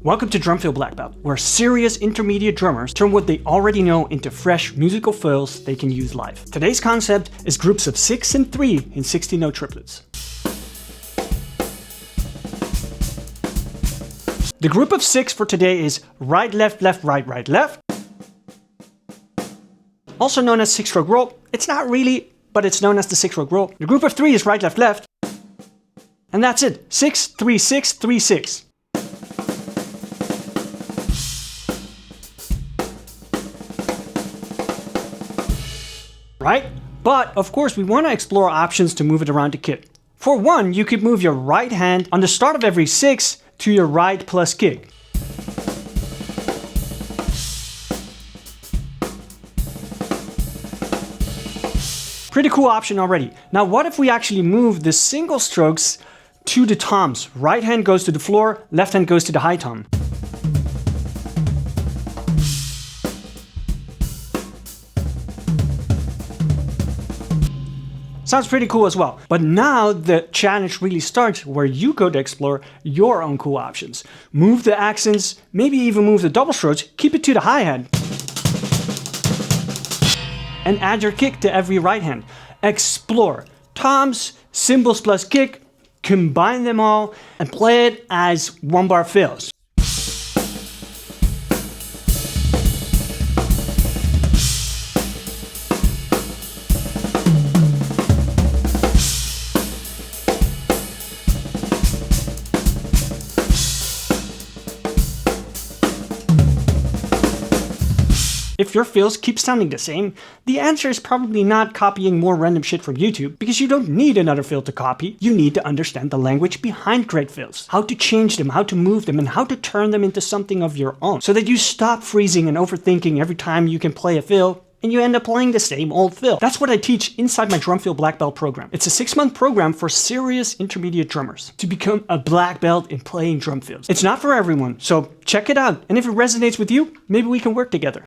Welcome to Fill Blackbelt, where serious intermediate drummers turn what they already know into fresh musical fills they can use live. Today's concept is groups of 6 and 3 in 16-note triplets. The group of 6 for today is right, left, left, right, right, left. Also known as 6-stroke roll. It's not really, but it's known as the 6-stroke roll. The group of 3 is right, left, left. And that's it. 6, 3, 6, 3, 6. Right? But of course we want to explore options to move it around the kit. For one, you could move your right hand on the start of every 6 to your right plus kick. Pretty cool option already. Now what if we actually move the single strokes to the toms? Right hand goes to the floor, left hand goes to the high tom. Sounds pretty cool as well. But now the challenge really starts where you go to explore your own cool options. Move the accents, maybe even move the double strokes, keep it to the hi-hat. And add your kick to every right hand. Explore toms, cymbals plus kick, combine them all, and play it as one-bar fills. If your fills keep sounding the same, the answer is probably not copying more random shit from YouTube, because you don't need another fill to copy. You need to understand the language behind great fills, how to change them, how to move them, and how to turn them into something of your own, so that you stop freezing and overthinking every time you can play a fill, and you end up playing the same old fill. That's what I teach inside my Fill Blackbelt program. It's a 6-month program for serious intermediate drummers to become a black belt in playing drum fills. It's not for everyone, so check it out. And if it resonates with you, maybe we can work together.